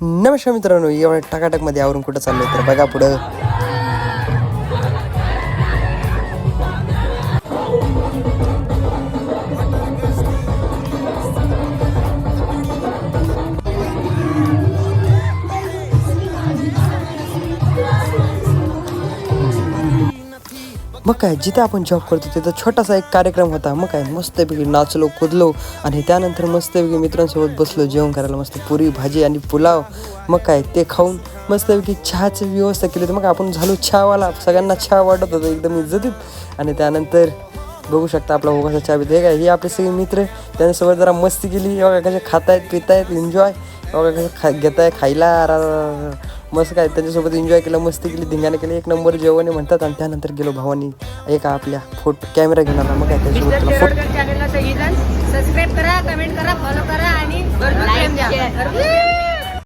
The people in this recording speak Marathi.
नमस्कार मित्रांनो, एवढ्या टकाटकमध्ये आवरून कुठं चाललोय तर बघा पुढं. मग काय, जिथे आपण जॉब करतो तिथं छोटासा एक कार्यक्रम होता. मग काय, मस्तपैकी नाचलो कुदलो आणि त्यानंतर मस्तपैकी मित्रांसोबत बसलो जेवण करायला. मस्त पुरी भाजी आणि पुलाव. मग काय, ते खाऊन मस्तपैकी चहाची व्यवस्था केली. तर मग आपण झालो चहावाला. सगळ्यांना चहा वाटत होतं एकदम इज्जतीत. आणि त्यानंतर बघू शकता आपला ओघाचा चहा पितो. हे काय, हे आपले सगळे मित्र, त्यांच्यासोबत जरा मस्ती केली. बघा कसे खातायत पितायत एन्जॉय. बघा कसं घेताय खायला. मस्त काय, त्यांच्यासोबत एन्जॉय केलं, मस्ती केली, धिंगाणे केले. एक नंबर जेवण म्हणतात. आणि त्यानंतर गेलो भावानी एका आपल्या कॅमेरा घेऊन आला. मग काय, त्याच्यासोबत चॅनलला सबस्क्राईब करा, कमेंट करा, फॉलो करा आणि